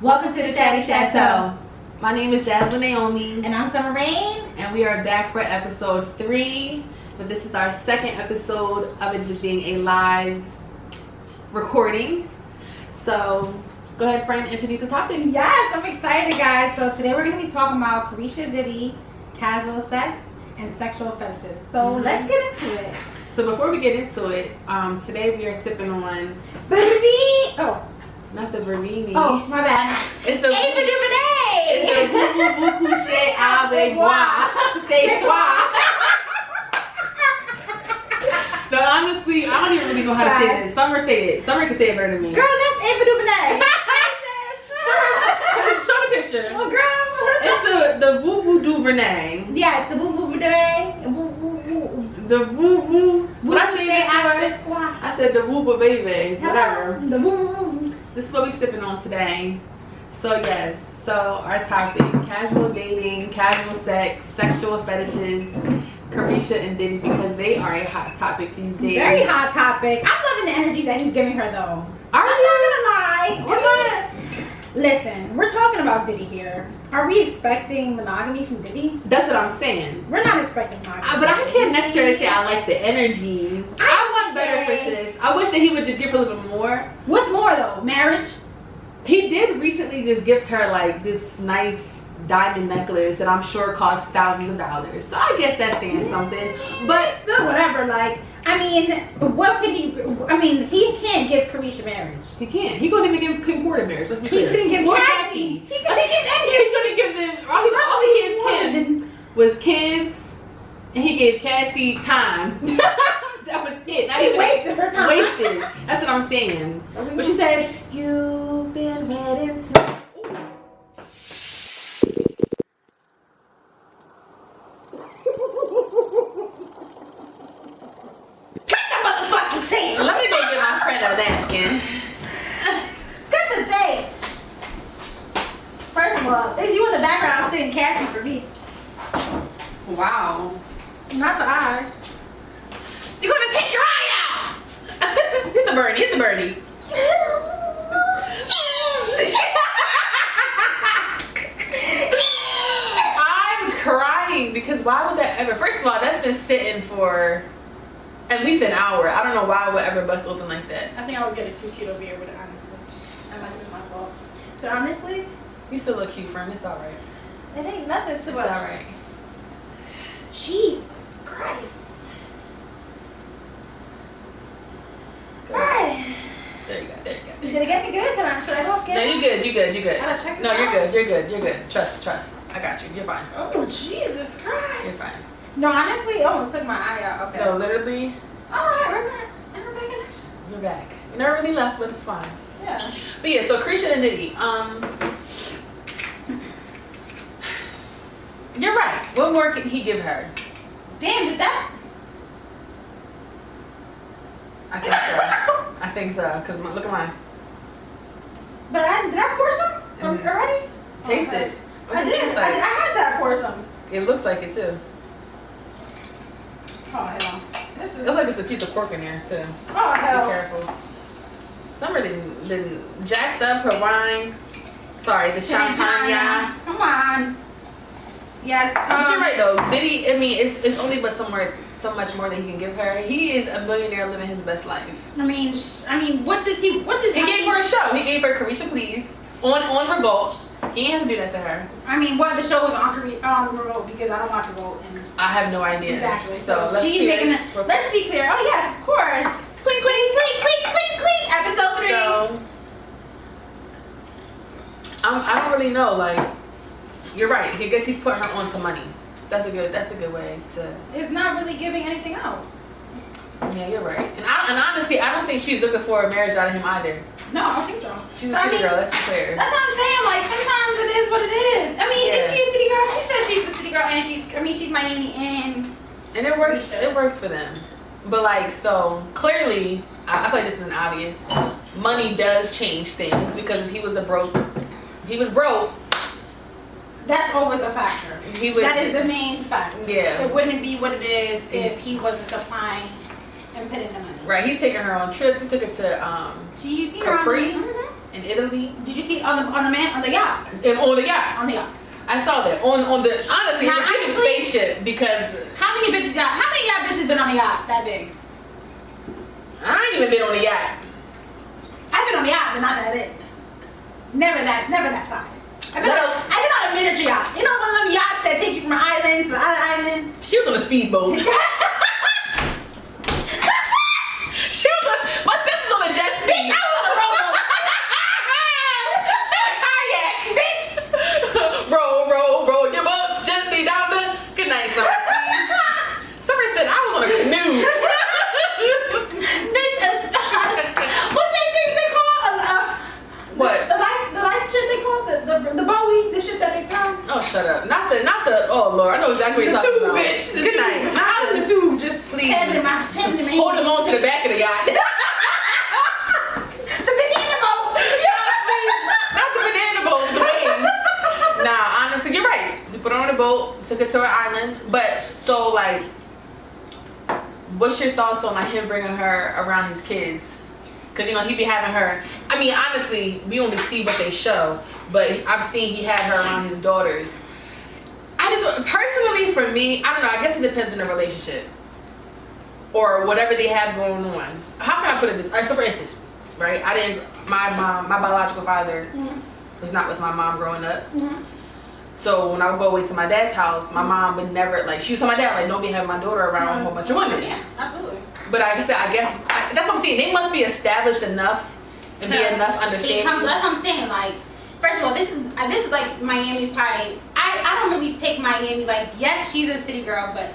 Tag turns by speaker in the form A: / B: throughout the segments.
A: Welcome to the Chateau. My name is Jasmine Naomi.
B: And I'm Summer Rain.
A: And we are back for episode 3. But this is our second episode of it just being a live recording. So go ahead, friend, introduce the topic.
B: Yes, I'm excited, guys. So today we're going to be talking about Caresha, Diddy, casual sex, and sexual fetishes. So let's get into it.
A: So before we get into it, today we are sipping on... Not the Verbini.
B: Oh, my bad.
A: It's the
B: Ava DuVernay.
A: It's the Vous couchez avec moi. C'est soir. No, honestly, I don't even really know how to say this. Summer say it. Summer can say it better than me.
B: Girl, that's Ava DuVernay.
A: Show the picture.
B: Oh, girl.
A: It's the Vous DuVernay.
B: Yes, the Vous DuVernay.
A: The Vous. What I say
B: I
A: said the Vous baby. Whatever.
B: The Vous.
A: This is what we're sipping on today. So yes, so our topic: casual dating, casual sex, sexual fetishes, Caresha and Diddy, because they are a hot topic these days.
B: Very hot topic. I'm loving the energy that he's giving her, though.
A: I'm
B: not gonna lie. Listen, we're talking about Diddy here. Are we expecting monogamy from Diddy?
A: That's what I'm saying.
B: We're not expecting monogamy.
A: But I can't necessarily say I like the energy. I want better for this. I wish that he would just give her a little bit more.
B: What's more though? Marriage?
A: He did recently just gift her like this nice diamond necklace that I'm sure cost thousands of dollars. So I guess that's saying something. But
B: still, whatever. Like, I mean, what could he? I mean, he can't give Caresha marriage.
A: He can't. He couldn't even give Kim Porter marriage. Let's be
B: He
A: clear.
B: couldn't give Cassie. He couldn't give any.
A: He couldn't give them. All he gave Kim was kids, and he gave Cassie time. That was it. Not
B: He
A: even
B: wasted her time.
A: Wasted. That's what I'm saying. But she said, "You've been waiting to."
B: Tape.
A: Let me go get my friend a napkin.
B: Cut the tape. First of all, is you in the background singing Cassie for me?
A: Wow.
B: Not the eye.
A: You're gonna take your eye out. Hit the birdie. Hit the birdie. I'm crying because why would that ever? First of all, that's been sitting for at least an hour. I don't know why I would ever bust open like that.
B: I think I was getting too cute over here with it, honestly. That might have been my fault. But honestly,
A: You still look cute, friend. It's alright.
B: it ain't nothing to
A: It's alright.
B: Jesus Christ. Alright.
A: There you go. There you go.
B: Did it get me good? Should I go off
A: No,
B: camera?
A: you good. You good. You good.
B: I gotta check this
A: No, you're
B: out.
A: good. You're good. You're good. Trust. I got you. You're fine.
B: Oh, Jesus Christ.
A: You're fine.
B: No, honestly, it almost took my eye out. Okay.
A: No, literally,
B: Alright, we're back. And we're back in action.
A: you're back. You never really left, but it's fine.
B: Yeah.
A: But yeah, so Caresha and Diddy. You're right. What more can he give her?
B: Damn, did that?
A: I think so. I think so. Cause look at mine.
B: But did I pour some already?
A: Taste
B: Okay.
A: it. What
B: I
A: does it
B: did.
A: taste
B: I
A: like?
B: had to pour some.
A: It looks like it too.
B: Oh, hell. This
A: It
B: is.
A: looks like it's a piece of pork in there too.
B: Oh,
A: Be
B: hell.
A: careful. Summer didn't jacked up her wine. Sorry, the champagne.
B: Come on. Yes.
A: But you're right though. Diddy, I mean, it's only but so much more that he can give her. He is a millionaire living his best life.
B: I mean, what does he?
A: He gave her a show. He gave her Caresha Please on Revolt. He didn't have to do that to her.
B: I mean, what the show was on Remote because I don't watch Remote. And
A: I have no idea.
B: exactly.
A: So let's
B: she's
A: cheers.
B: making it. Let's be clear. Oh yes, of course. Clink, clink, clink, clink, clink, clink. Episode 3.
A: So I don't really know. Like, you're right. I guess he's putting her on to money. That's a good way to.
B: It's not really giving anything else.
A: Yeah, you're right. And honestly, I don't think she's looking for a marriage out of him either.
B: No, I don't think so.
A: She's a city girl. Let's be clear.
B: That's what I'm saying. Like sometimes it is what it is. I mean,
A: Yeah.
B: is she a city girl? She says she's a city girl, and she's Miami, and
A: it works. It works for them. But like, so clearly, I feel like this is an obvious. Money does change things because if he was broke.
B: that's always a factor. That is the main factor.
A: Yeah.
B: It wouldn't be what it is if he wasn't supplying and putting the money.
A: Right. He's taking her on trips. He took her to
B: She's
A: Capri. in Italy.
B: Did you see on the yacht?
A: And on the yacht.
B: On the yacht.
A: I saw that on the honestly
B: Now,
A: it was a spaceship because
B: How many yacht bitches been on a yacht that big?
A: I ain't even been on the yacht.
B: I've been on a yacht, but not that big. Never that size. I've been on a miniature yacht. You know one of them yachts that take you from an island to the other island?
A: She was on a speedboat. My sister's on a jet ski.
B: Bitch, I was on a rowboat.
A: Kayak, bitch. Row your boats gently down the. Good night, Summer. Summer said I was on a canoe.
B: Bitch, what's that shit they call?
A: What?
B: The life shit they call the Bowie, the shit that they call.
A: Oh, shut up. Not the. Oh Lord, I know exactly what you're talking about.
B: Bitch.
A: Good night.
B: I was in the tube, just
A: Please.
B: handing my
A: Holding on to the back of the yacht.
B: The banana boat.
A: Not the banana boat, the wings. Nah, honestly, you're right. You put her on a boat, took her to an island. But so like, what's your thoughts on like him bringing her around his kids? Cause you know he be having her. I mean, honestly, we only see what they show, but I've seen he had her around his daughters. I just personally, for me, I don't know. I guess it depends on the relationship or whatever they have going on. How can I put it this? So for instance, right? My biological father was not with my mom growing up. So when I would go away to my dad's house, my mom would never she was telling my dad like, don't be having my daughter around a whole bunch of women.
B: Yeah, absolutely.
A: But like I said, I guess that's what I'm saying. They must be established enough and be enough understanding.
B: That's what I'm saying. Like, first of all, this is like Miami's probably. I don't really take Miami like. Yes, she's a city girl, but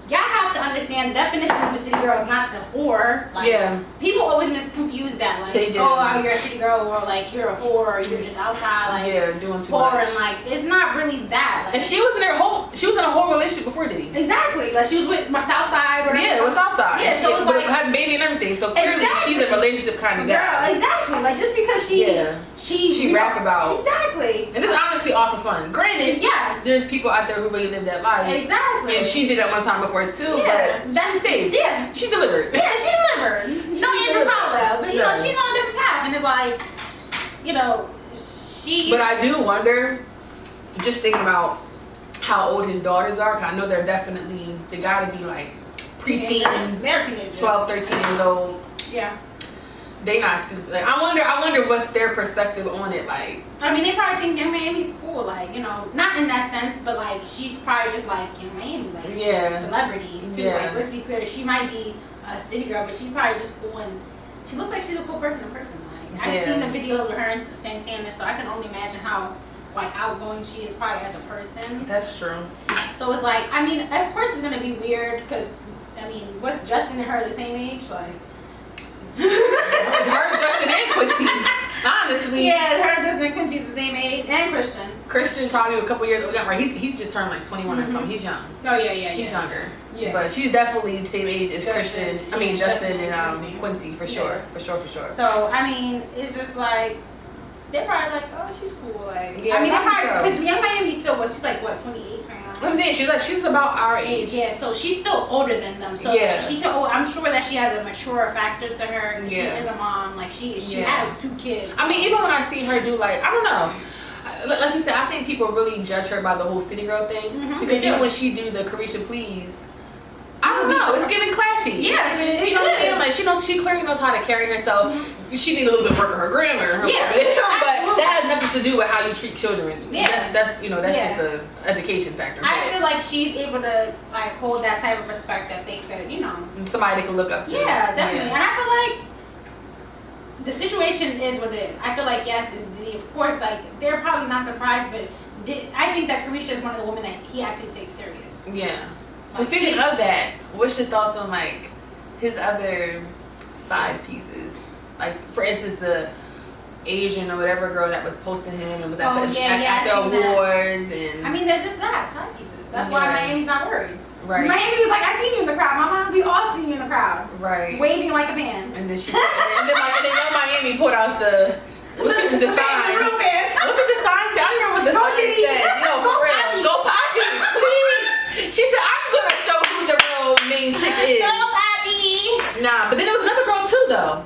B: y'all have to understand the definition of a city girl is not to whore. Like,
A: yeah.
B: People always misconfuse that. Like,
A: They do.
B: oh, you're a city girl, or like you're a whore, or you're just outside, like
A: doing too
B: whore,
A: much.
B: and like it's not really that. Like,
A: And she was in a whole relationship before Diddy.
B: Exactly. Like she was with my Southside.
A: Yeah, with Southside.
B: Yeah, so
A: but it has a baby and everything. So clearly she's a relationship kind of
B: girl.
A: guy.
B: Exactly. Like just because she
A: rap about.
B: Exactly.
A: And it's honestly all for fun. Granted,
B: yes,
A: there's people out there who really live that life.
B: Exactly.
A: And she did that one time before too.
B: Yeah,
A: but
B: that's
A: she saved.
B: Yeah,
A: she delivered.
B: Yeah, she delivered. No Andrew Caldwell, but you know she's on a different path, and it's like, you know, she.
A: But I do wonder, just thinking about how old his daughters are. 'Cause I know they're definitely they gotta be like preteens.
B: They're teenagers.
A: 12, 13 years old.
B: Yeah.
A: They not stupid. Like I wonder what's their perspective on it. Like
B: I mean, they probably think Young Miami's cool. Like, you know, not in that sense, but like she's probably just like Young Miami. Like she's a celebrity too.
A: Yeah.
B: Like let's be clear, she might be a city girl, but she's probably just cool and she looks like she's a cool person in person. Like I've seen the videos with her and Santana, so I can only imagine how like outgoing she is probably as a person.
A: that's true.
B: So it's like, I mean, of course it's gonna be weird because I mean, what's Justin and her the same age? Like
A: Her, Justin, and Quincy. Honestly.
B: Yeah, her, Justin, and Quincy's the same age, and Christian.
A: Christian probably a couple years younger. He's just turned like 21 or something. He's young.
B: Oh yeah.
A: He's younger.
B: Yeah.
A: But she's definitely the same age as
B: Justin,
A: Christian. I mean Justin and
B: Quincy.
A: Quincy for sure. For sure.
B: So I mean, it's just like they're probably like, oh, she's cool. Like,
A: yeah,
B: I mean, they're
A: probably
B: probably because Young Miami still was. She's like what, 28 right now.
A: I'm saying she's about our age.
B: Yeah, so she's still older than them. So she can. I'm sure that she has a mature factor to her. And she is a mom. Like she has 2 kids.
A: I mean, even when I see her do like I don't know. Like you said, I think people really judge her by the whole city girl thing. Because then when she do the Caresha Please, I don't know, it's getting classy.
B: Yeah,
A: you know what I'm saying? Like she clearly knows how to carry herself. She need a little bit of work on her grammar, but that has nothing to do with how you treat children.
B: Yeah.
A: That's just a education factor.
B: I feel like she's able to like hold that type of respect that they could, you know,
A: somebody they can look up to.
B: Yeah, definitely. And I feel like the situation is what it is. I feel like yes, it's Diddy. Of course, like they're probably not surprised, but I think that Caresha is one of the women that he actually takes serious.
A: Yeah. So speaking of that, what's your thoughts on like his other side pieces? Like for instance, the Asian or whatever girl that was posting him and was at the awards and
B: I mean they're just that side pieces. That's why Miami's not worried.
A: Right.
B: Miami was like, I seen you in the crowd, Mama. We all seen you in the crowd.
A: Right.
B: Waving like a man.
A: And then Young Miami put out the sign. What did the sign say? I don't remember what the sign said. No, for real. Go Poppy, please. She said, I'm gonna show who the real main chick is.
B: Go Poppy.
A: Nah, but then there was another girl too though.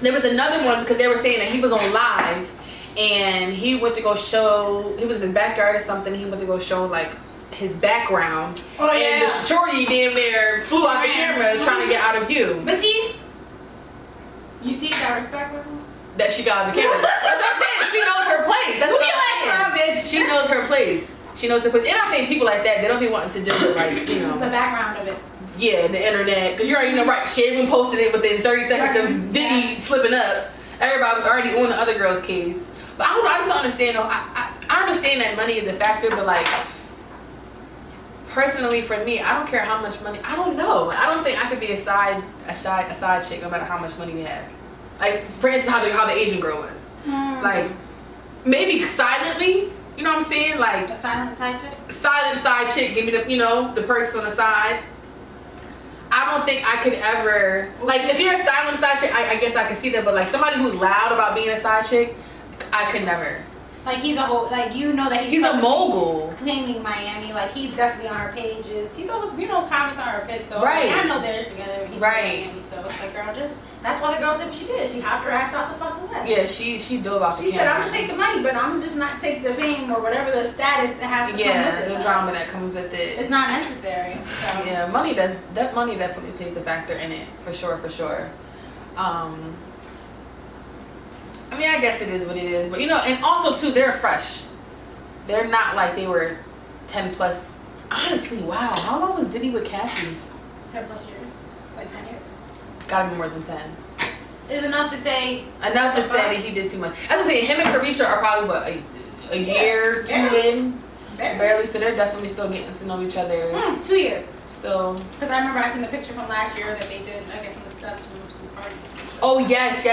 A: there was another one because they were saying that he was on live and he went to go show, he was in his backyard or something, he went to go show like his background.
B: Oh, yeah.
A: And the shorty damn near flew out the camera trying to get out of view.
B: But see, you see that respect with him?
A: That she got on the camera. That's what I'm saying. She knows her place. That's what I'm saying.
B: Bitch.
A: She knows her place. She knows her place. And I think people like that, they don't be wanting to do it like, you know.
B: The background of it.
A: Yeah, the internet. Because you already know, right, she even posted it within 30 seconds of Diddy slipping up. Everybody was already on the other girl's case. But I don't know, I just don't understand though. I understand that money is a factor, but like, personally for me, I don't care how much money, I don't know. I don't think I could be a side chick no matter how much money we have. Like, for instance, how the Asian girl was. Like, maybe silently, you know what I'm saying? Like,
B: A silent side chick?
A: silent side chick, give me the, you know, the perks on the side. I don't think I could ever, like, if you're a silent side chick, I guess I could see that, but like somebody who's loud about being a side chick, I could never.
B: Like he's a whole, like you know that
A: he's a mogul.
B: Claiming Miami, like he's definitely on her pages. He's always, you know, comments on her pics. So
A: right.
B: like, I know they're together. When he's
A: right.
B: Miami, so it's like, girl, just that's why the girl did what she did. She hopped her ass out the fucking way.
A: Yeah, she dove off the
B: camera. She said, "I'm gonna take the money, but I'm just not take the fame or whatever the status that has to come with it."
A: Yeah, the drama that comes with it.
B: It's not necessary. So.
A: Yeah, money definitely plays a factor in it for sure. I mean, I guess it is what it is, but you know, and also too, they're fresh. They're not like they were 10 plus. Honestly, wow, how long was Diddy with Cassie?
B: 10 plus years, like 10 years.
A: Gotta be more than 10.
B: Is enough to say.
A: Enough to say that he did too much. As I'm saying, him and Caresha are probably what a year, two in, barely. So they're definitely still getting to know each other.
B: 2 years.
A: Still.
B: Because I remember I seen the picture from last year that they did, I guess, on the steps from some parties.
A: Oh yes,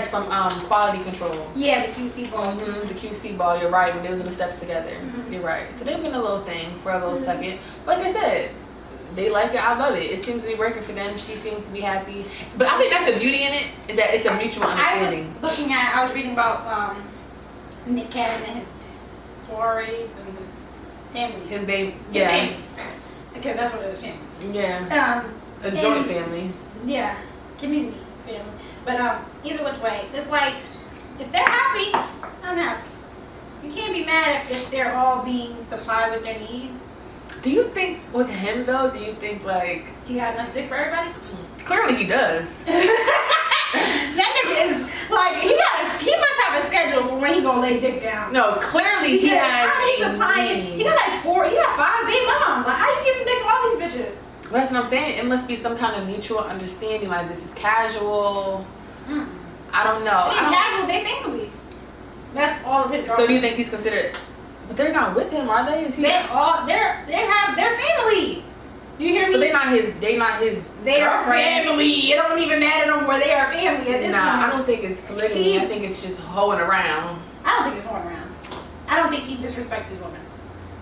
A: from quality control.
B: Yeah, the QC ball.
A: The QC ball. You're right. When they was on the steps together, you're right. So they've been a little thing for a little second. Like I said, they like it. I love it. It seems to be working for them. She seems to be happy. But I think that's the beauty in it, is that it's a mutual understanding.
B: I was reading about Nick Cannon and his soirees and his family.
A: His baby.
B: His families. Because that's what it is, families.
A: Yeah. A joint family.
B: Yeah. Community family. But either which way, it's like, if they're happy, I'm happy. You can't be mad if they're all being supplied with their needs.
A: Do you think with him though, do you think like...
B: He got enough dick for everybody?
A: Clearly he does.
B: That nigga is, like, he must have a schedule for when he gonna lay dick down.
A: No, clearly he has
B: He got like 5 baby moms. Like, how you giving dicks to all these bitches?
A: Well, that's what I'm saying. It must be some kind of mutual understanding, like this is casual. I don't know.
B: Casual, they families. That's all of his.
A: So do you think he's considered? But they're not with him, are they? Is he?
B: They have their family. You hear me?
A: But they not his.
B: They are family. It don't even matter no more. They are family at this point.
A: I don't think it's polygamy. I think it's just hoeing around.
B: I don't think it's hoeing around. I don't think he disrespects his woman.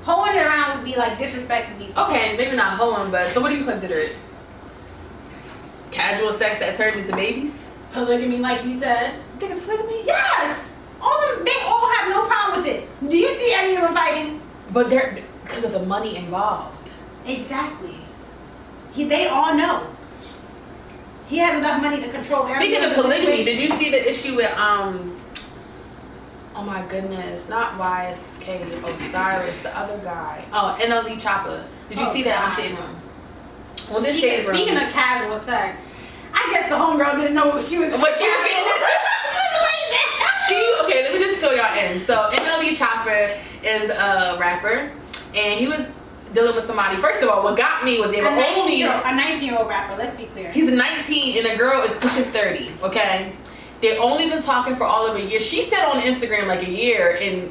B: Hoeing around would be like disrespecting these people.
A: Okay, maybe not hoeing, but so what do you consider it? Casual sex that turns into babies?
B: Polygamy, like you said.
A: You think it's polygamy?
B: Yes. They all have no problem with it. Do you see any of them fighting?
A: But they're because of the money involved.
B: Exactly. They all know. He has enough money to control everything.
A: Speaking of polygamy, did you see the issue with oh my goodness, not YSK Osiris, the other guy. Oh, NLE Choppa. Did you see that on Shade Room? Well, this Shade Room.
B: Speaking of casual sex, I guess the homegirl didn't know what she was
A: getting into. Okay, let me just fill y'all in. So NLE Choppa is a rapper, and he was dealing with somebody. First of all, what got me was they were only
B: a 19-year-old rapper. Let's be clear.
A: He's 19, and the girl is pushing 30. Okay, they've only been talking for all of a year. She said on Instagram like a year and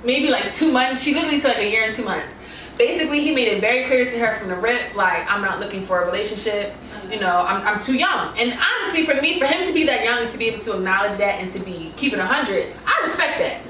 A: maybe like 2 months. She literally said like a year and 2 months. Basically, he made it very clear to her from the rip, like, I'm not looking for a relationship. You know, I'm too young. And honestly, for him to be that young, to be able to acknowledge that and to be keeping 100, I respect that.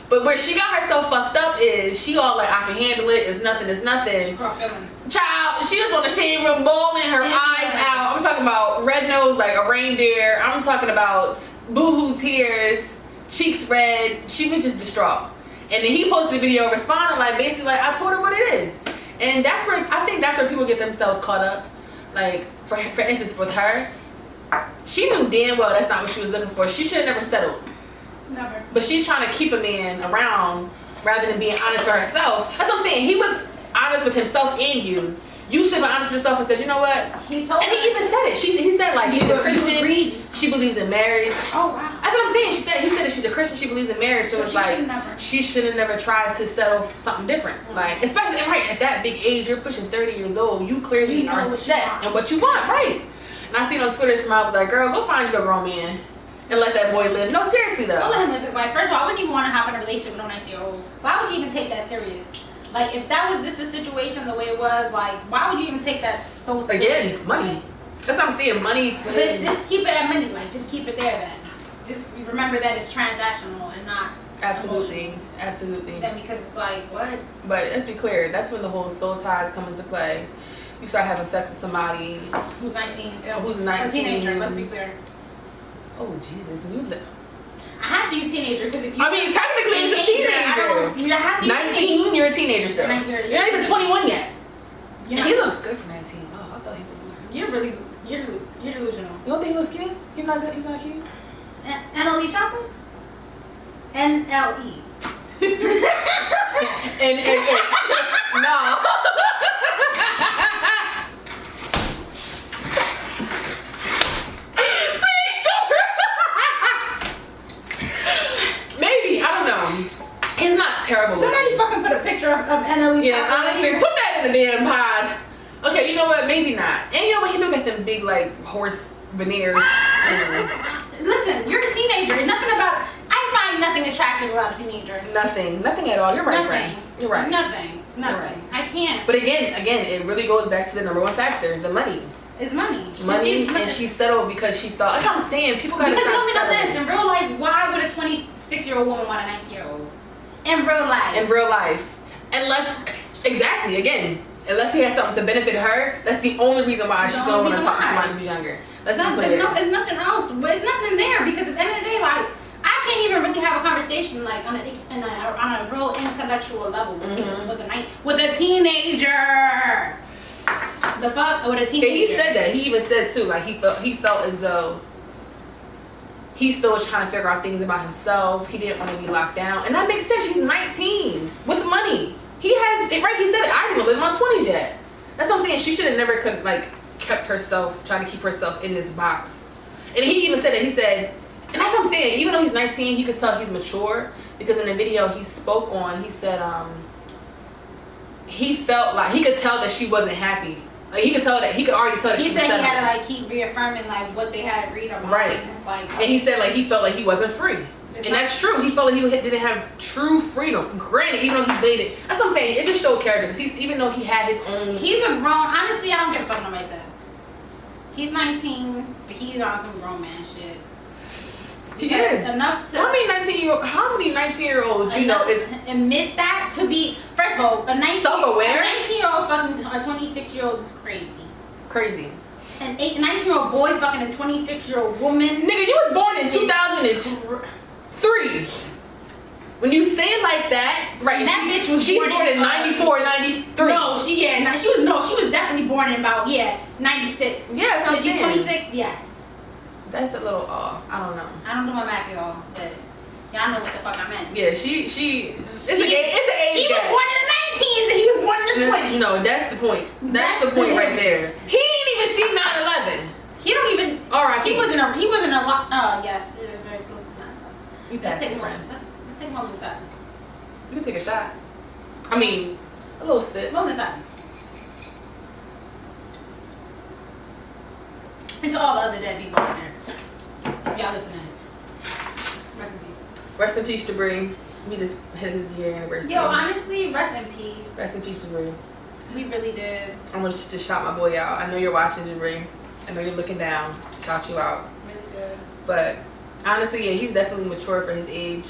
A: But where she got herself fucked up is she all like, I can handle it. It's nothing. It's nothing.
B: She caught feelings.
A: Child, she was on the Shade Room bawling her eyes out. I'm talking about red nose like a reindeer. I'm talking about boohoo tears, cheeks red. She was just distraught. And then he posted a video responding like basically like, I told her what it is. And that's where I think that's where people get themselves caught up. Like for instance with her, she knew damn well that's not what she was looking for. She should have never settled.
B: Never.
A: But she's trying to keep a man around rather than being honest with herself. That's what I'm saying. He was honest with himself and you. You should have been honest with yourself and said, you know what?
B: He told
A: and he even said it. He said like she's a Christian. She believes in marriage.
B: Oh wow.
A: That's what I'm saying. He said that she's a Christian. She believes in marriage. So it's like she should have never tried to settle for something different. Like especially right at that big age, you're pushing 30 years old. You clearly are set in what you want, right? And I seen on Twitter, somebody was like, "Girl, go find you a grown man and let that boy live." No, seriously though.
B: Don't let him live his life. First of all, I wouldn't even want to hop in a relationship with no 19-year-old. Why would she even take that serious? Like, if that was just the situation the way it was, like, why would you even take that so serious?
A: Again, money. That's what I'm saying, money.
B: But just keep it at money. Like, just keep it there then. Just remember that it's transactional and not
A: Absolutely.
B: emotional.
A: Absolutely.
B: Then because it's like, what?
A: But let's be clear, that's when the whole soul ties come into play. You start having sex with somebody
B: Who's 19?
A: who's 19.
B: A teenager, let's be clear.
A: Oh, Jesus. And you live.
B: I have to use teenager because if you...
A: I mean, technically, it's a teenager.
B: You have to use
A: 19, you're a teenager still.
B: You're
A: not even 21 yet.
B: And
A: he looks good for 19. Oh, I thought he was...
B: You're delusional.
A: You don't think he looks cute? He's not good? He's not cute?
B: NLE Choppa? NLE.
A: No. Maybe, I don't know. It's not terrible.
B: Somebody fucking put a picture of NLE.
A: Yeah, honestly, put that in the damn pod. Okay, you know what? Maybe not. And you know what? He look at them big like horse veneers.
B: Listen, you're a teenager. Nothing about. I find nothing attractive about a teenager.
A: Nothing at all. You're right, friend. You're right.
B: Nothing.
A: Right.
B: I can't.
A: But again, it really goes back to the number one factor: the money.
B: It's money.
A: And she settled because she thought. Like I'm saying, people gotta.
B: Because it don't
A: stop
B: make no sense in real life. Why would a 26-year-old woman want a 19-year-old? In real life. Unless, exactly. Again, unless he has something to benefit her, that's the only reason why she's gonna want to talk to somebody who's younger. Let's be clear. It's nothing else. But it's nothing there because at the end of the day, like I can't even really have a conversation like on a real intellectual level with a teenager. The fuck with a teenager.
A: And he said that. He even said too, like he felt as though he still was trying to figure out things about himself. He didn't want to be locked down, and that makes sense. He's 19 with money. He has it right. He said, "I didn't live in my 20s yet." That's what I'm saying. She should have never kept herself, trying to keep herself in this box. And he even said it. He said, and that's what I'm saying. Even though he's 19, you could tell he's mature because in the video he spoke on. He said, he felt like he could tell that she wasn't happy. Like he could already tell that
B: he
A: she was
B: said he
A: settled.
B: had to like keep reaffirming like what they had agreed on.
A: Right. And he said like he felt like he wasn't free. And that's true. He felt like he didn't have true freedom. Granted, even though he dated. That's what I'm saying. It just showed character. Because even though he had his own.
B: He's a grown. Honestly, I don't give a fuck nobody says. He's 19, but he's on some grown man shit.
A: He is.
B: Enough to.
A: How many 19-year-olds you know is
B: admit that to be first of all a
A: self-aware?
B: A 19-year-old fucking a 26-year-old is crazy.
A: Crazy.
B: An 19-year-old boy fucking a 26-year-old woman.
A: Nigga, you was born in 2003. When you say it like that, right?
B: That bitch was
A: born in 94, 93.
B: No, she was definitely born in about 96.
A: Yeah, so
B: she's 26. Yes.
A: That's a little off. I don't know.
B: I don't do my math, y'all, but y'all know what the fuck I meant.
A: Yeah, it's an age
B: She
A: gap.
B: was born in the 19s and he was born in the 20s.
A: No, that's the point. That's the point right there. He didn't even see 9/11.
B: He don't even.
A: All right.
B: He wasn't a. Oh yes, it was very close to 9/11.
A: You passed it, friend.
B: Let's take a moment of time.
A: You can take a shot. I mean, a little sip.
B: Moment of silence. And to all the other dead people out there, if y'all listening, rest in peace.
A: Rest in peace, Debris. We just hit his year anniversary.
B: Yo, honestly, rest in peace.
A: Rest in peace, Debris.
B: We really did.
A: I'm gonna just shout my boy out. I know you're watching, Debris. I know you're looking down. Shout you out.
B: Really good.
A: But honestly, yeah, he's definitely mature for his age.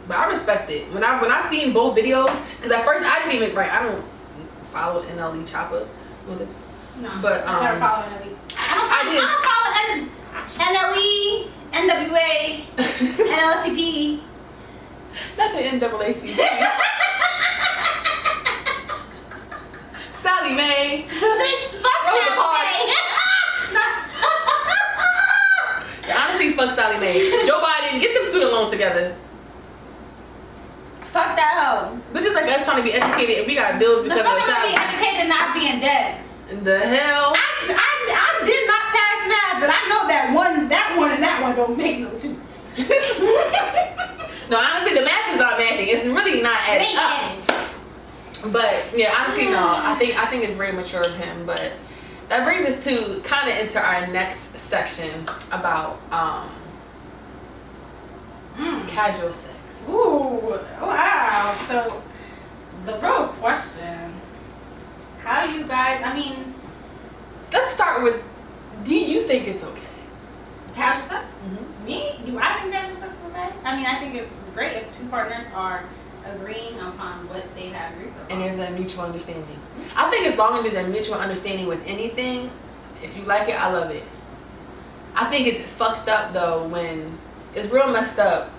A: But I respect it. When I seen both videos, because at first I didn't even I don't follow NLE Choppa.
B: No,
A: but
B: I never follow NLE. I don't follow NLE, NWA, NLCP.
A: Not the NAACP. Sally Mae.
B: Bitch, fuck Sally Mae.
A: fuck Sally Mae. Joe Biden, get them student loans together.
B: Fuck that hoe.
A: But just like us trying to be educated and we got bills
B: The
A: because
B: fuck
A: of
B: is gonna be
A: Sally.
B: educated and not being dead?
A: The hell?
B: I did not pass math, but I know that one and that one don't make no two.
A: No, honestly, the math is not matching. It's really not adding up. But yeah, honestly, no. I think it's very mature of him. But that brings us to kind of into our next section about casual sex.
B: Ooh, wow. So the real question, how you guys? I mean,
A: Let's start with, do you think it's okay?
B: casual sex.
A: Mm-hmm.
B: Me? Do I think casual sex is okay? I mean, I think it's great if two partners are agreeing upon what they have agreed upon.
A: And there's a mutual understanding. I think as long as there's a mutual understanding with anything, if you like it, I love it. I think it's fucked up though when it's real messed up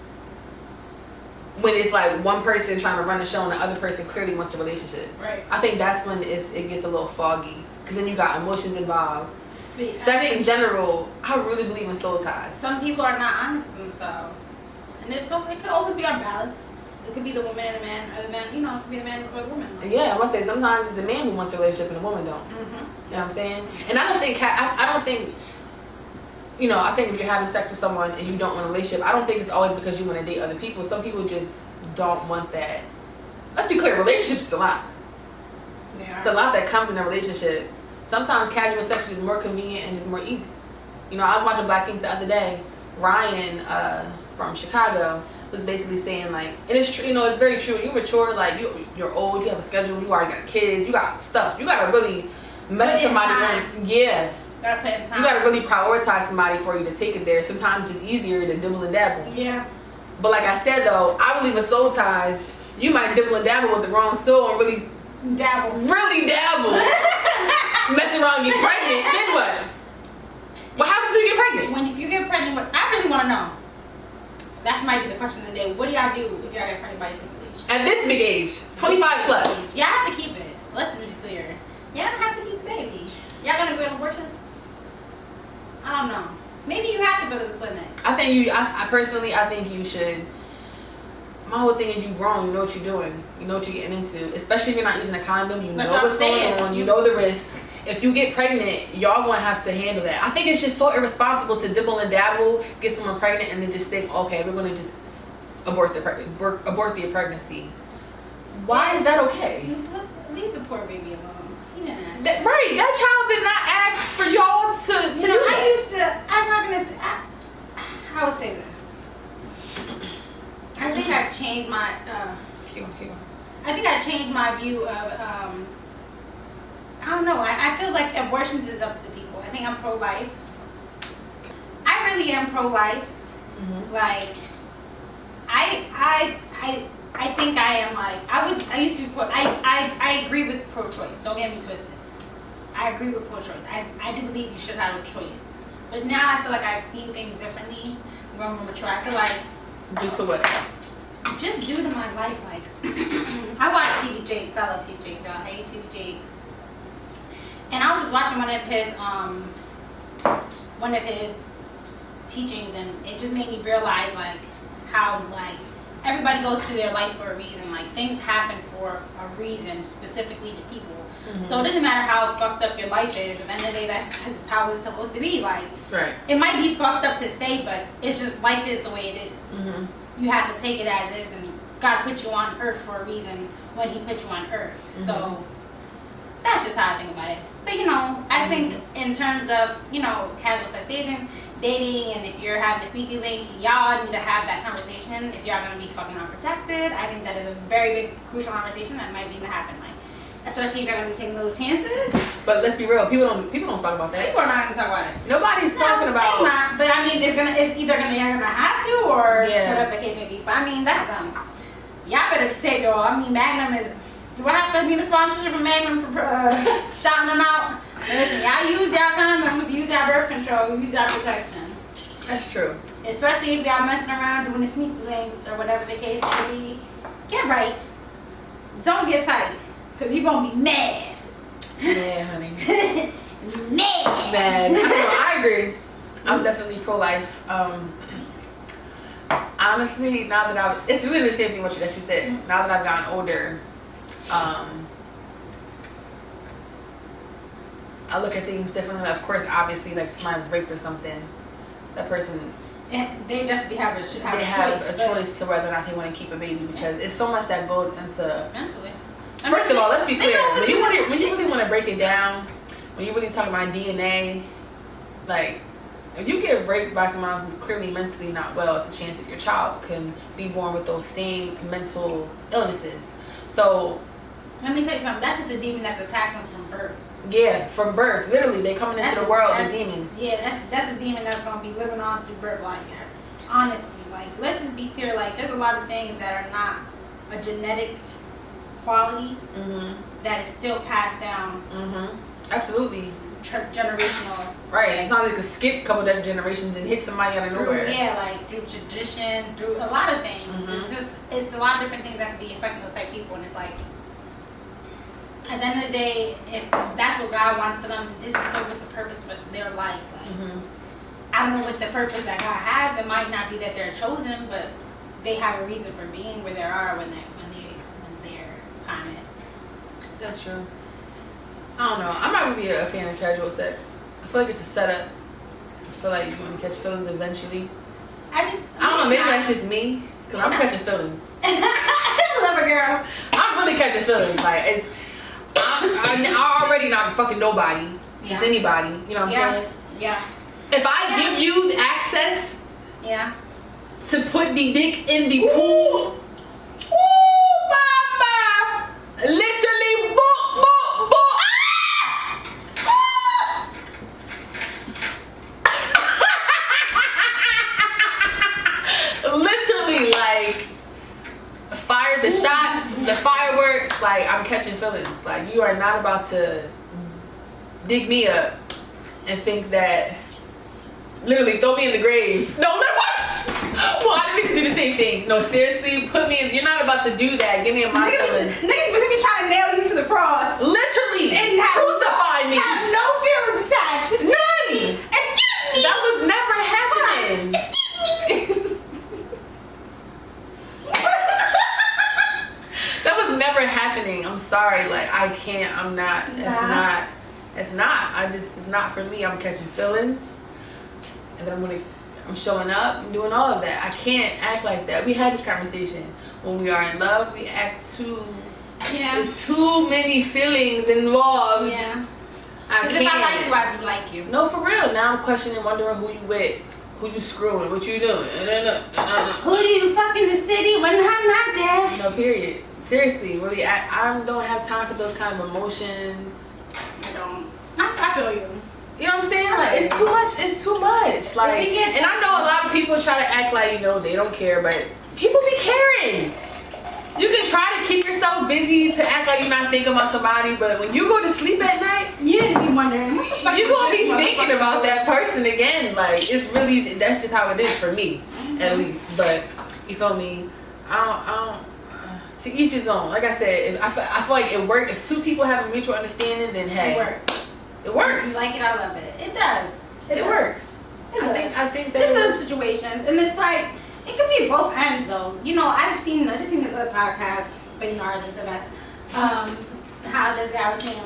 A: when it's like one person trying to run the show and the other person clearly wants a relationship.
B: Right.
A: I think that's when it gets a little foggy because then you got emotions involved.
B: But
A: Sex in general, I really believe in soul ties.
B: some people are not honest with themselves, and it could always be on balance. It could be the woman and the man, or the man, it could be the man or the woman. Like,
A: Yeah, I must say sometimes it's the man who wants a relationship and the woman don't.
B: mm-hmm.
A: You know what I'm saying? And I don't think I think I think if you're having sex with someone and you don't want a relationship, I don't think it's always because you want to date other people. Some people just don't want that. Let's be clear, relationships is a lot.
B: Yeah.
A: It's a lot that comes in a relationship. Sometimes casual sex is more convenient and just more easy. I was watching Black Ink the other day. Ryan from Chicago was basically saying like, and it's true, it's very true. You mature, like you're old, you have a schedule, you already got kids, you got stuff. You gotta really mess with somebody. Yeah.
B: Gotta put in time.
A: You gotta really prioritize somebody for you to take it there. Sometimes it's just easier to dibble and dabble.
B: Yeah.
A: But like I said though, I believe in soul ties. You might dibble and dabble with the wrong soul and really
B: dabble.
A: Mess around and get pregnant. Then what? What happens when you get pregnant?
B: If you get pregnant, I really want to know. That might be the question of the day. What do y'all do if y'all get pregnant by your single age?
A: At this big age, 25 plus.
B: Y'all have to keep it. Let's be clear. Y'all don't have to keep the baby. Y'all gonna go to abortion? I don't know. Maybe you have to go to the clinic.
A: I personally think you should. My whole thing is you grown, you know what you're doing. You know what you're getting into. Especially if you're not using a condom, you know what's going on, you know the risk. If you get pregnant, y'all gonna have to handle that. I think it's just so irresponsible to dibble and dabble, get someone pregnant, and then just think, okay, we're gonna just abort the pregnancy. Why is that okay?
B: Leave the poor baby alone. He didn't ask.
A: That child did not ask for y'all to do that.
B: I would say this. I think I've changed my. I think I changed my view of. I don't know. I feel like abortions is up to the people. I think I'm pro-life. I really am pro-life.
A: Mm-hmm.
B: Like, I think I am like I used to be I agree with pro-choice. Don't get me twisted. I agree with pro-choice. I do believe you should have a choice. But now I feel like I've seen things differently. More mature. I feel like.
A: Due to what?
B: Just due to my life, like I watch TV Jakes. I love TV Jakes, y'all. Hey, TV Jakes. And I was just watching one of his teachings, and it just made me realize like how like everybody goes through their life for a reason. Like things happen for a reason, specifically to people. Mm-hmm. So it doesn't matter how fucked up your life is. At the end of the day, that's just how it's supposed to be. Like,
A: right.
B: It might be fucked up to say, but it's just life is the way it is.
A: Mm-hmm.
B: You have to take it as is, and God put you on earth for a reason when He put you on earth. Mm-hmm. So that's just how I think about it. But I think in terms of casual sex dating, and if you're having a sneaky link, y'all need to have that conversation. If y'all gonna be fucking unprotected, I think that is a very big, crucial conversation that might need to happen. Like, especially if you're gonna be taking those chances.
A: But let's be real, people don't talk about that.
B: People are not gonna talk about it.
A: Nobody's talking about.
B: It's not. But I mean, it's either you're gonna have to, or whatever the case may be. But I mean, that's dumb. Y'all better say though. I mean, Magnum is. Do I have to be the sponsorship of Magnum for shouting them out? Listen, y'all use y'all condoms, use y'all birth control, use y'all protection.
A: That's true.
B: Especially if y'all messing around doing the sneaky links or whatever the case may be. Get right. Don't get tight, cause you're gonna be mad.
A: Yeah, honey.
B: Mad.
A: Mad. I agree. I'm definitely pro-life. Honestly, now that it's really the same thing what you said. Now that I've gotten older, I look at things differently. Of course, obviously, like somebody's raped or something, that person,
B: and they definitely should have
A: a choice to whether or not they want to keep a baby, because it's so much that goes into
B: mentally.
A: First of all, let's be clear. When you really want to break it down, when you really talk about DNA, like, if you get raped by someone who's clearly mentally not well, it's a chance that your child can be born with those same mental illnesses. So,
B: let me tell you something. That's just a demon that's attacking them from birth.
A: Yeah, from birth. Literally, they coming into the world as demons.
B: Yeah, that's a demon that's gonna be living on through birth. Like, honestly, like, let's just be clear. Like, there's a lot of things that are not a genetic quality that is still passed down.
A: Absolutely.
B: Generational.
A: Right. It's not like it could skip a couple dozen generations and hit somebody out of nowhere.
B: Yeah, like through tradition, through a lot of things. It's a lot of different things that can be affecting those type of people, and it's like, at the end of the day, if that's what God wants for them, this is the purpose for their life. Like, I don't know what the purpose that God has. It might not be that they're chosen, but they have a reason for being where they are when their time is.
A: That's true. I don't know. I'm not really a fan of casual sex. I feel like it's a setup. I feel like you're going to catch feelings eventually. I don't know. Maybe that's just me, because I'm catching feelings.
B: I love a girl.
A: I'm really catching feelings. Like, I already not fucking nobody, just anybody. You know what I'm saying? Yeah. If I give you the access, to put the dick in the pool, literally, boop, boop, boop. Literally, like, fire the shots, the fireworks. Like, I'm catching feelings. Like, you are not about to dig me up and think that, literally, throw me in the grave. No, well, I didn't do the same thing. No, seriously, put me in. You're not about to do that. Give me a my feelings.
B: Niggas be trying to nail you to the cross.
A: Literally, and crucify me.
B: Have no feelings attached.
A: None.
B: Excuse me.
A: That was never happening.
B: Excuse me.
A: That was never happening. I'm sorry. Like, I can't. I'm not. It's not. It's not for me. I'm catching feelings, and then I'm showing up. I'm doing all of that. I can't act like that. We had this conversation. When we are in love, we act too. Yeah. There's too many feelings involved. Yeah. I can't.
B: If I like you, I do like you.
A: No, for real. Now I'm questioning, wondering who you with, who you screwing, what you doing.
B: Who do you fuck in the city when I'm not there?
A: No, period. Seriously, really, I don't have time for those kind of emotions.
B: I don't. I feel you.
A: You know what I'm saying? Like, it's too much. It's too much. Like, and I know a lot of people try to act like, they don't care, but people be caring. You can try to keep yourself busy to act like you're not thinking about somebody, but when you go to sleep at night,
B: you're gonna be wondering.
A: You're gonna be thinking about that person again. Like, it's really, that's just how it is for me, at least. But you feel me? I don't. To each his own. Like I said, I feel like it works. If two people have a mutual understanding, then hey,
B: it works.
A: It works.
B: If you like it, I love it. It does.
A: It works. I think that
B: there's some situations, and it's like it could be both ends though. I just seen this other podcast, but ours is the best. How this guy was saying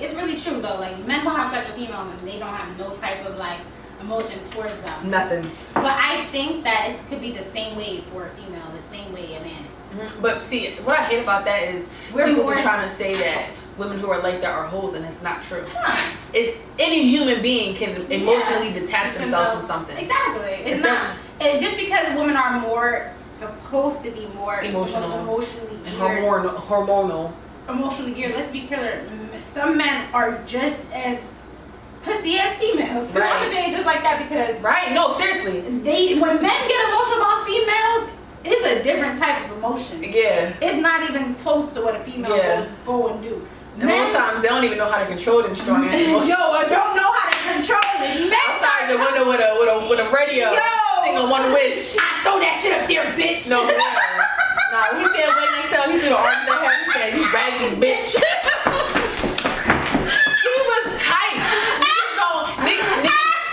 B: it's really true though. Like, men will have sex with females and they don't have no type of like emotion towards them.
A: Nothing.
B: But I think that it could be the same way for a female, the same way a man is.
A: But see, what I hate about that is people are trying to say that women who are like that are hoes, and it's not true. It's any human being can emotionally detach themselves from something.
B: Exactly. It's not. Just because women are more supposed to be more emotionally
A: and
B: geared,
A: hormonal.
B: Emotionally geared. Let's be clear. Some men are just as pussy as females. Right. I'm saying just like that because.
A: Right. No, seriously.
B: When men get emotional about females, it's a different type of emotion.
A: Yeah.
B: It's not even close to what a female will go and do.
A: And most times they don't even know how to control them strong ass emotions.
B: I don't know how to control it.
A: Outside the window with a radio, singing One Wish.
B: I throw that shit up there, bitch.
A: No, nah, we said wait next time. He threw the arms at him. He said, "You raggedy bitch." He was tight.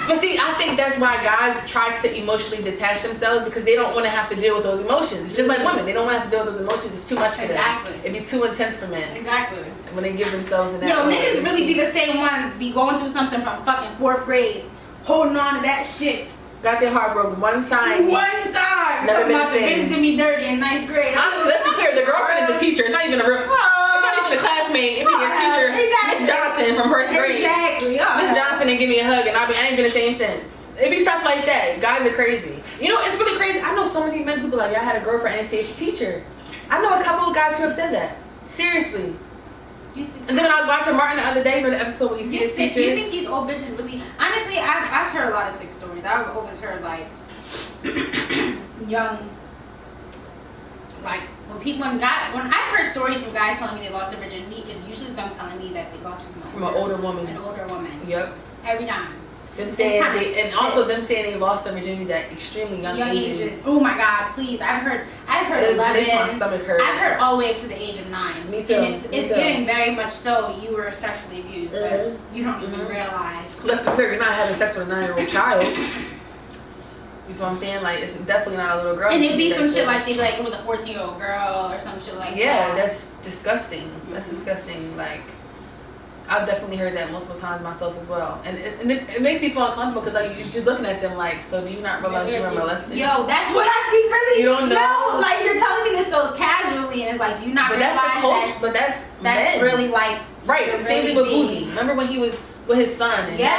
A: But see, I think that's why guys try to emotionally detach themselves because they don't want to have to deal with those emotions. It's just like women. They don't want to have to deal with those emotions. It's too much for them. It'd be too intense for men.
B: Exactly.
A: When they give themselves in that
B: Yo,
A: way.
B: niggas really be the same ones, be going through something from fucking 4th grade, holding on to that shit.
A: Got their heart broken one time.
B: Never been the bitch did me dirty in 9th grade.
A: Honestly, let's be clear. The girlfriend is the teacher. It's not even a real. It's not even a classmate. It be your teacher, Miss Johnson from 1st grade.
B: Exactly.
A: Miss Johnson didn't give me a hug, and I ain't been the same since. It be stuff like that. Guys are crazy. You know, it's really crazy. I know so many men who be like, "Yeah, I had a girlfriend and it's a teacher." I know a couple of guys who have said that. Seriously. And then when I was watching Martin the other day, you know the episode when you see his teacher.
B: You think these old bitches really? Honestly, I've heard a lot of sick stories. I've always heard like young, like when I've heard stories from guys telling me they lost their virginity, it's usually them telling me that they lost it from
A: an older woman.
B: An older woman.
A: Yep.
B: Every time.
A: Them saying also them saying they lost their virginities at extremely young ages.
B: Oh my God! Please, I've heard 11.
A: It makes my stomach hurt.
B: I've heard all the way up to the age of 9.
A: Me too.
B: And it's getting very much so. You were sexually abused, but you don't even realize.
A: Let's be clear. You're not having sex with a 9-year-old child. You feel what I'm saying? Like, it's definitely not a little girl.
B: And it'd be some shit like they like it was a 14-year-old girl or some shit like that.
A: Yeah, that's disgusting. That's disgusting. Like, I've definitely heard that multiple times myself as well. And it makes me feel uncomfortable because like, you're just looking at them like, so do you not realize you were molested?
B: Yo, that's what I be really.
A: You don't know?
B: No, like you're telling me this so casually and it's like, do you not realize
A: that's the culture, but that's men.
B: Really like.
A: Right, same thing with Boozy. Remember when he was with his son? And
B: he said,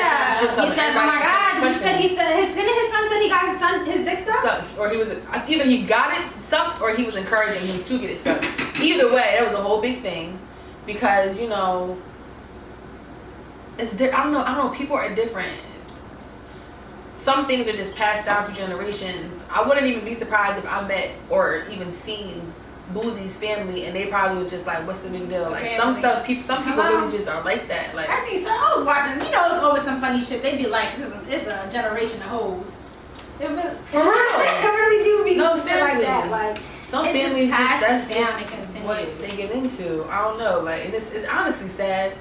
B: "Oh my God!" Didn't his son said he got his dick sucked?
A: Or he was either he got it sucked or he was encouraging him to get it sucked. Either way, that was a whole big thing because you know, it's I don't know. People are different. Some things are just passed down through generations. I wouldn't even be surprised if I met or even seen Boozy's family and they probably was just like, what's the big deal? Like some people really just are like that. Like
B: I see some. I was watching. You know, it's always some funny shit. They be like, it's a generation of hoes. For real, it really do be
A: no,
B: shit like that. Like
A: some families just that's just what they get into. I don't know. Like, and it's honestly sad.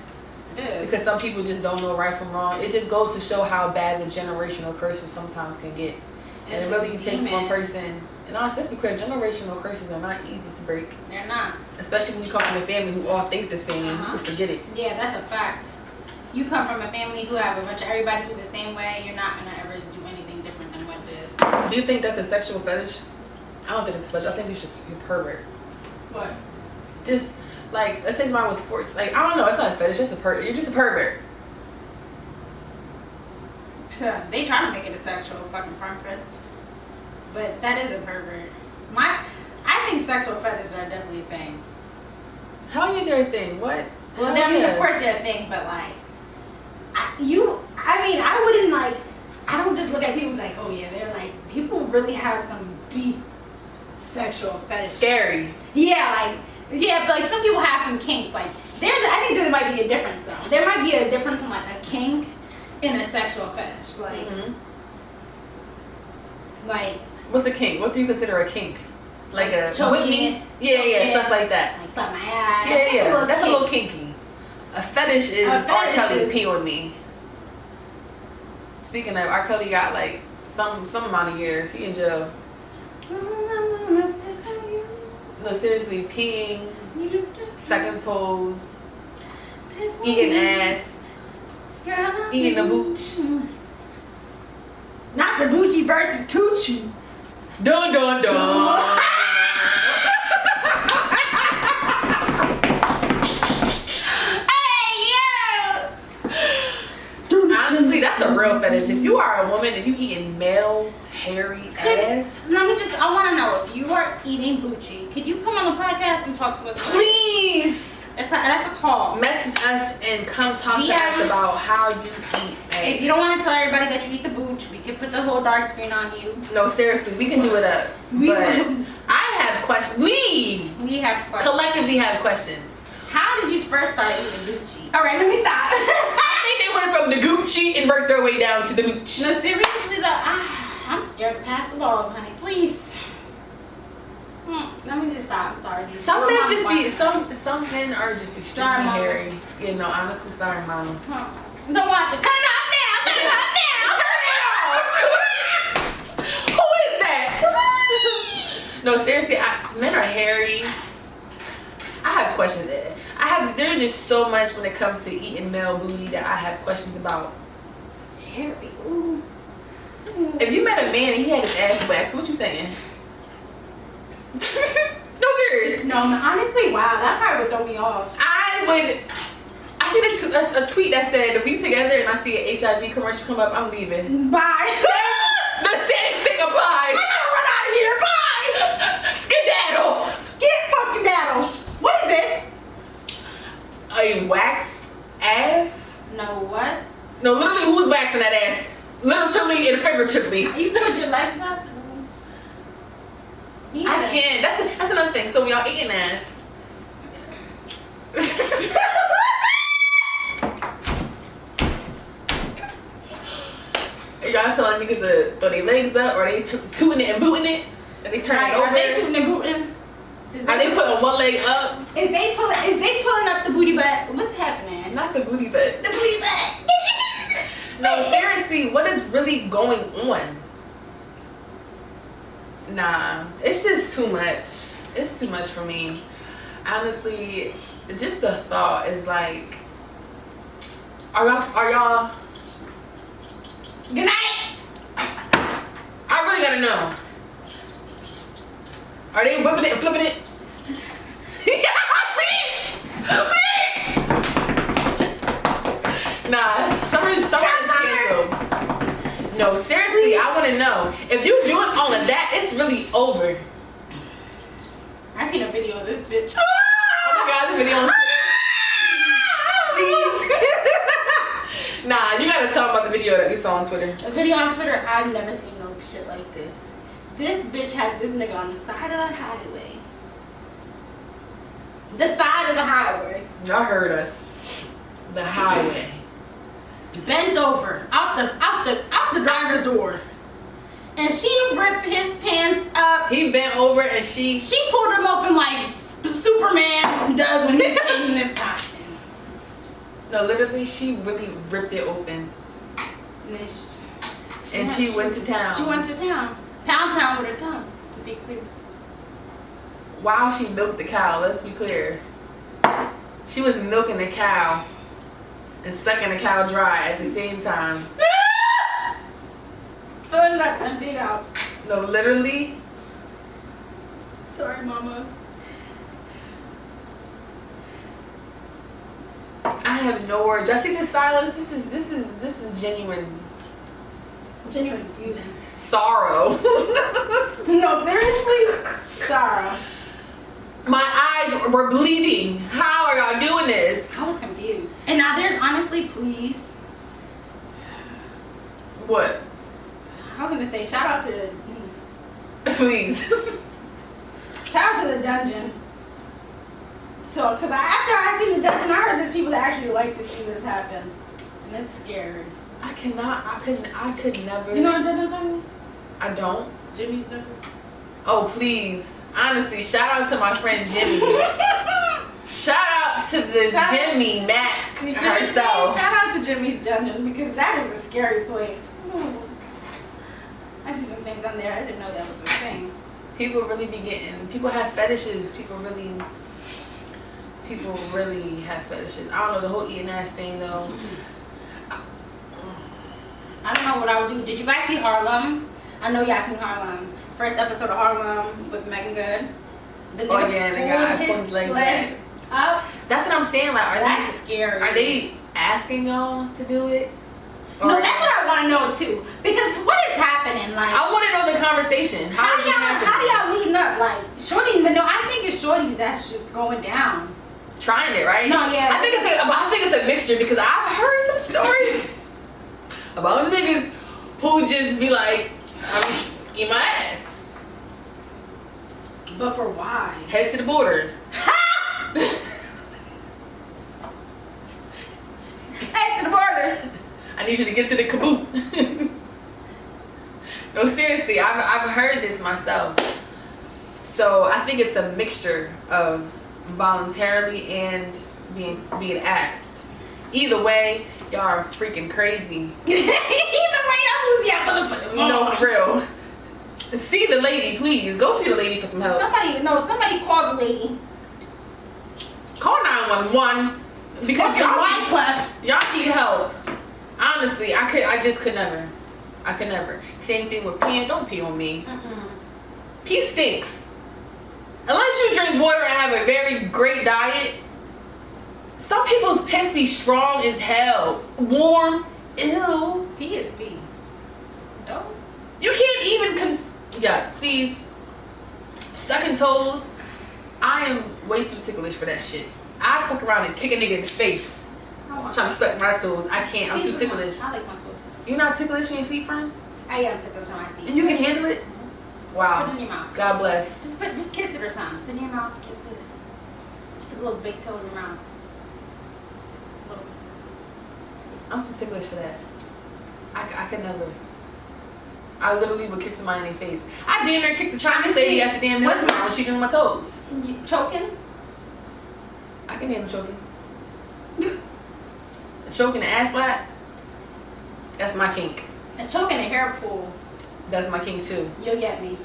A: Because some people just don't know right from wrong. It just goes to show how bad the generational curses sometimes can get. And it really takes one person. And honestly, let's be clear, generational curses are not easy to break.
B: They're not.
A: Especially when you come from a family who all think the same. You forget it.
B: Yeah, that's a fact. You come from a family who have a bunch of everybody who's the same way, you're not going to ever do anything different than what it is.
A: Do you think that's a sexual fetish? I don't think it's a fetish. I think it's just a pervert.
B: What?
A: Just... Like, let's say mine was 14. Like, I don't know. It's not a fetish. It's a pervert. You're just a pervert.
B: So they try to make it a sexual fucking preference, but that is a pervert. I think sexual fetishes are definitely a thing.
A: How are they a thing? What?
B: Well, of course they're a thing, but like, I wouldn't like. I don't just look at people like, oh yeah, they're like people really have some deep sexual fetish.
A: Scary.
B: Yeah, like. Yeah, but like some people have some kinks. Like I think there might be a difference though. There might be a difference from like a kink and a sexual fetish. Like, like
A: what's a kink? What do you consider a kink? Like a
B: choking?
A: Yeah, stuff like that.
B: Like slap my ass.
A: Yeah. That's a little kinky. A fetish is R. Kelly pee on me. Speaking of, R. Kelly got like some amount of years. He in jail. No, seriously, peeing, sucking toes, eating ass, eating the booch.
B: Not the boochie versus coochie.
A: Dun dun dun.
B: Hey, yeah.
A: Honestly, that's a real fetish. If you are a woman and you eating male hairy ass.
B: I want to know if you are eating Bucci, could you come on the podcast and talk to us?
A: Please.
B: That's a call.
A: Message us and come talk to us about how you eat ass.
B: If you don't want to tell everybody that you eat the booch, we can put the whole dark screen on you.
A: No, seriously, we can do it up. But I have questions. We
B: have questions.
A: Collectively have questions.
B: How did you first start eating Gucci? All right, let me stop.
A: I think they went from the Gucci and worked their way down to the mooch.
B: No, seriously though, I'm scared to pass the balls, honey. Please. Let me just stop. I'm sorry.
A: Some men just be some men are just extremely hairy. You know, honestly, sorry, mama.
B: Don't watch it. Cut it off now. Cut it off now. Turn it off.
A: No, seriously, men are hairy. I have questions. There's just so much when it comes to eating male booty that I have questions about.
B: Hairy. Ooh.
A: If you met a man and he had his ass waxed, what you saying? No, serious.
B: No, honestly, wow, that probably would throw me off.
A: I see a tweet that said, if we together and I see an HIV commercial come up, I'm leaving.
B: Bye.
A: The same thing applies.
B: I gotta run out of here. Bye.
A: Skedaddle.
B: Fucking daddle. What is this?
A: A waxed ass?
B: No, what?
A: No, literally, who's waxing that ass? Literally and figuratively.
B: You put your legs up? Yeah.
A: I can't. That's another thing. So when y'all eating ass. Y'all telling niggas to throw their legs up, or they tooting it and booting it, and they turn it over?
B: Are they tooting and booting?
A: Are they putting one leg up?
B: Is they pulling up the booty butt? What's happening?
A: Not the booty butt.
B: The booty butt.
A: No, seriously, what is really going on? Nah, it's just too much. It's too much for me. Honestly, just the thought is like, are y'all?
B: Good night.
A: I really gotta know. Are they whipping it and flipping it? Nah, summer's canceled. No, seriously, I want to know. If you're doing all of that, it's really over.
B: I seen a video of this bitch.
A: Oh my god, the video on Twitter. Please. Nah, you gotta tell them about the video that we saw on Twitter.
B: A video on Twitter, I've never seen no shit like this. This bitch had this nigga on the side of the highway. The side of the highway.
A: Y'all heard us. The highway.
B: Bent over out the driver's door, and she ripped his pants up.
A: He bent over and she
B: pulled him open like Superman does when he's changing his costume.
A: No, literally, she really ripped it open.
B: And
A: she went to town.
B: She went to town. Pound town with her tongue, to be clear.
A: While she milked the cow, let's be clear. She was milking the cow and sucking the cow dry at the same time.
B: Filling that emptied out.
A: No, literally.
B: Sorry, mama.
A: I have no words. Y'all see this silence? This is genuine.
B: Genuine confusion.
A: Sorrow.
B: No, seriously? Sorrow.
A: My eyes were bleeding. How are y'all doing this?
B: I was confused. And now there's honestly, please.
A: What?
B: I was gonna say shout out to
A: Please.
B: shout out to the dungeon. So, after I seen the dungeon, I heard there's people that actually like to see this happen, and it's scary.
A: I could never.
B: You know what dungeon I'm talking about?
A: I don't.
B: Jimmy's dungeon.
A: Oh please. Honestly, shout out to my friend Jimmy. Shout out to the Jimmy Mac herself.
B: Shout out to Jimmy's dungeon, because that is a scary place. Ooh. I see some things on there. I didn't know that was a thing.
A: People really have fetishes. People really have fetishes. I don't know the whole eating ass thing though.
B: I don't know what I would do. Did you guys see Harlem? I know y'all seen Harlem. First episode of Harlem with Megan Good. The
A: guy pulled his legs back.
B: Up.
A: That's what I'm saying. Like,
B: That's scary.
A: Are they asking y'all to do it?
B: No, that's what I want to know too. Because what is happening? Like,
A: I want to know the conversation. How do
B: y'all leading up? Like, Shorty, but no, I think it's Shorty's that's just going down.
A: Trying it, right?
B: No, yeah.
A: I think it's a mixture, because I've heard some stories about niggas who just be like, I'm eat my ass.
B: But for why?
A: Head to the border.
B: Head to the border.
A: I need you to get to the kaboot. No, seriously, I've heard this myself. So I think it's a mixture of voluntarily and being asked. Either way, y'all are freaking crazy.
B: Either way, y'all lose y'all motherfucking mind.
A: No, for real. See the lady, please. Go see the lady for some help.
B: Somebody call the lady.
A: Call 911 because y'all need help. Honestly, I just could never. I could never. Same thing with peeing. Don't pee on me. Pee stinks. Unless you drink water and have a very great diet. Some people's piss be strong as hell. Warm. Ew.
B: Pee is pee. Don't.
A: You can't even yeah, please. Sucking toes. I am way too ticklish for that shit. I fuck around and kick a nigga in the face. Trying to suck my toes. I can't. I'm too ticklish.
B: I like my toes.
A: You not ticklish in your feet, friend?
B: I am ticklish on my feet.
A: And you can handle it? Wow.
B: Put it in your mouth.
A: God bless.
B: Just kiss it or something. Put it in your mouth, kiss it. Just put a little big toe in your mouth.
A: I'm too ticklish for that. I could never. I literally would kick somebody in their face. I damn near kicked the Chinese lady at the damn nail salon when she doing my toes.
B: You choking?
A: I can handle choking. A choking an ass slap. That's my kink.
B: A choke in a hair pull.
A: That's my kink too.
B: You'll get me.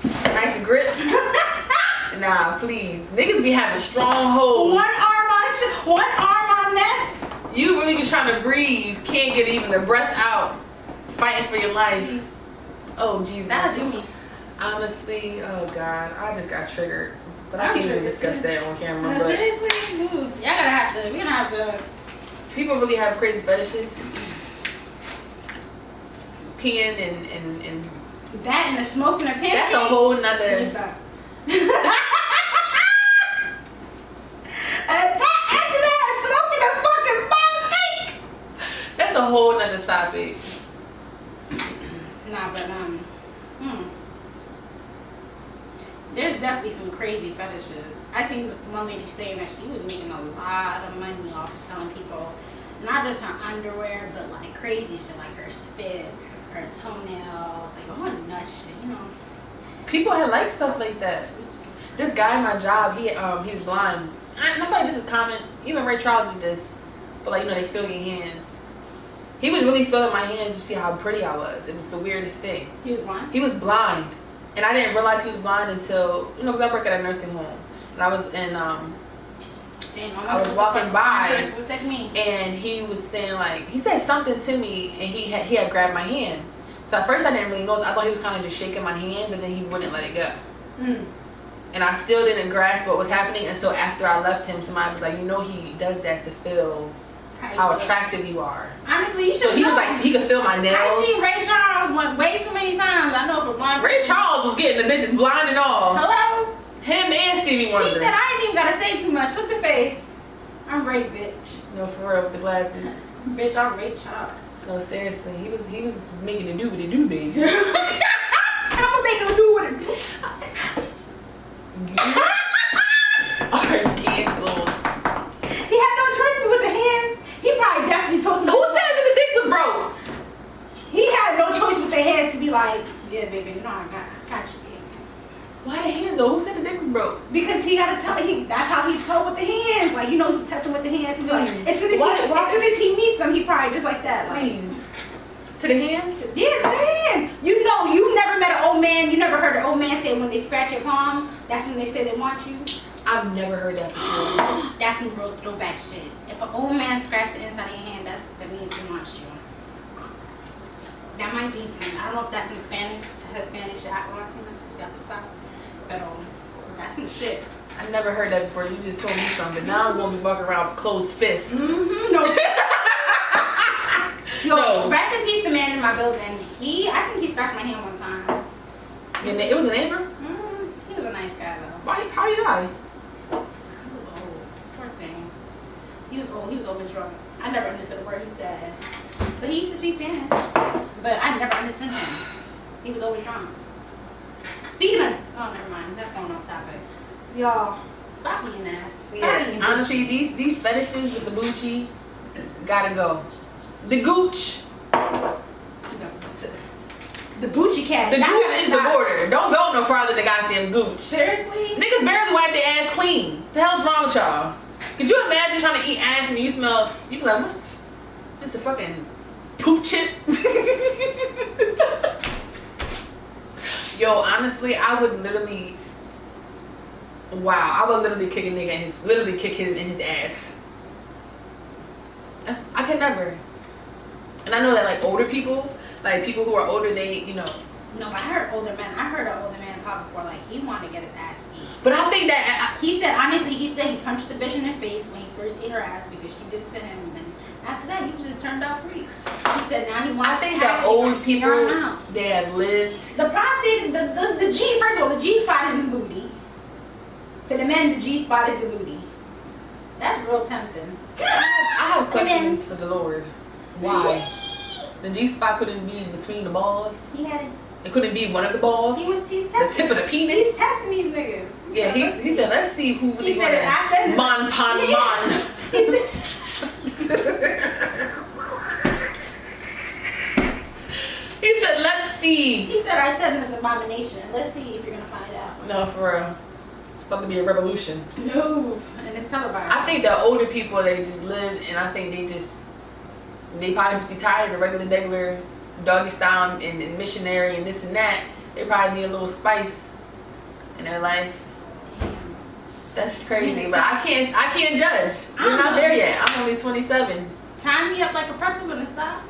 A: Nice grip. Nah, please. Niggas be having strong holds.
B: One arm on neck.
A: You really be trying to breathe. Can't get even a breath out. Fighting for your life.
B: Please.
A: Oh Jesus.
B: That'll do me.
A: Honestly, oh God, I just got triggered. But I can't even discuss that on camera.
B: No,
A: but
B: seriously? We're gonna have to.
A: People really have crazy fetishes. Peeing and
B: that and the smoking a pancake.
A: that's a whole nother.
B: After that, smoking a fucking pancake.
A: That's a whole nother topic.
B: Nah, but there's definitely some crazy fetishes. I seen this one lady saying that she was making a lot of money off of selling people, not just her underwear, but like crazy shit, like her spit, her toenails, like all nut shit, you know.
A: People had like stuff like that. This guy at my job, he's blind. I feel like this is common. Even Ray Charles did this, but like they feel your hands. He was really feeling my hands to see how pretty I was. It was the weirdest thing.
B: He was blind?
A: He was blind. And I didn't realize he was blind until, because I work at a nursing home. And I was in, I was walking by, and he was saying like, he said something to me, and he had grabbed my hand. So at first I didn't really notice. I thought he was kind of just shaking my hand, but then he wouldn't let it go. And I still didn't grasp what was happening until after I left him. Somebody was like, he does that to feel how attractive you are.
B: Honestly, you should.
A: So he was like, he could feel my nails.
B: I seen Ray Charles way too many times. I know for blind.
A: Ray Charles was getting the bitches blind and all.
B: Hello?
A: Him and Stevie Wonder.
B: She said, I ain't even gotta say too much. Look the face. I'm Ray, bitch.
A: No, for real, with the glasses.
B: Bitch, I'm Ray Charles.
A: No, seriously, he was making a do what it do, baby.
B: I'm gonna make him do what it do.
A: You are canceled.
B: He had no choice with the hands. He probably definitely told
A: Who said that the dick was broke?
B: He had no choice with the hands to be like, yeah, baby, I got you.
A: Why the hands though? Who said the dick was broke?
B: Because he gotta tell that's how he told with the hands. Like, he touch him with the hands. He like, as soon as he meets them, he probably just like that. Like,
A: please. To the hands?
B: Yeah, to the hands. You never met an old man. You never heard an old man say when they scratch your palm, that's when they say they want you.
A: I've never heard that before.
B: That's some real throwback shit. If an old man scratched the inside of your hand, that means he wants you. That might be some. I don't know if that's in Spanish. Spanish. I don't know. But that's some shit.
A: I never heard that before. You just told me something. Now I'm gonna be walking around with closed fists.
B: No. Yo, rest in peace, the man in my building. I think he scratched my hand one time.
A: It was a neighbor?
B: He was a nice guy though.
A: Why? How you die?
B: He was old. Poor thing. He was old. He was always drunk. I never understood a word he said. But he used to speak Spanish. But I never understood him. He was always drunk. Speaking of, never mind. That's going off topic. Y'all, stop being ass.
A: Yeah, honestly, these fetishes with the Gucci gotta go. The gooch.
B: The Gucci cat.
A: The gooch is the border. Don't go no farther than goddamn gooch.
B: Seriously?
A: Niggas barely wipe their ass clean. The hell's wrong with y'all? Could you imagine trying to eat ass and you smell? You be like, what's this? A fucking poop chip? Yo, honestly, I would literally. Wow, I would literally kick a nigga kick him in his ass. I could never. And I know that like older people, like people who are older, they, you know.
B: No, but I heard an older man talk before, like he wanted to get his ass beat.
A: But I think that
B: he said honestly, he punched the bitch in her face when he first ate her ass because she did it to him, and then after that he was just turned out free. He said now he wants.
A: I think that old people they have lived.
B: The prostate, the G. First of all, the G spot is the booty. For the men, the G spot is the booty. That's real tempting.
A: I have questions for the Lord. Why? The G spot couldn't be between the balls.
B: He had it.
A: It couldn't be one of the balls.
B: He's testing.
A: The tip of the penis.
B: He's testing these niggas.
A: Yeah, he said, let's see who really.
B: He said, I said,
A: mon pon mon. He said, let's see.
B: He said, I said this abomination. Let's see if you're gonna find out.
A: No, for real. It's about to be a revolution.
B: No, and it's televised.
A: I think the older people, they just lived, and I think they probably just be tired of the regular doggy style and missionary and this and that. They probably need a little spice in their life.
B: Damn.
A: That's crazy, but I can't judge. We're not there yet. I'm only 27.
B: Tie me up like a pretzel and stop.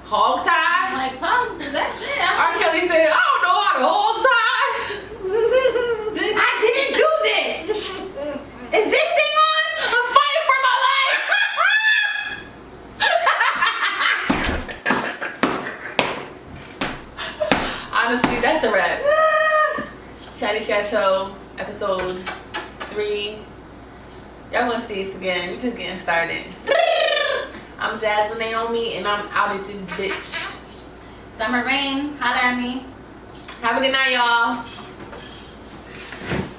A: Hog tie?
B: I'm like, so that's it.
A: R. Kelly said, I don't know how to hog tie.
B: I didn't do this. Is this thing on?
A: I'm fighting for my life. Honestly, that's a wrap. Chateau, episode 3. Y'all want to see us again? We're just getting started. I'm Jasmine Naomi, and I'm out at this bitch.
B: Summer Rain, holla at me.
A: Have a good night, y'all.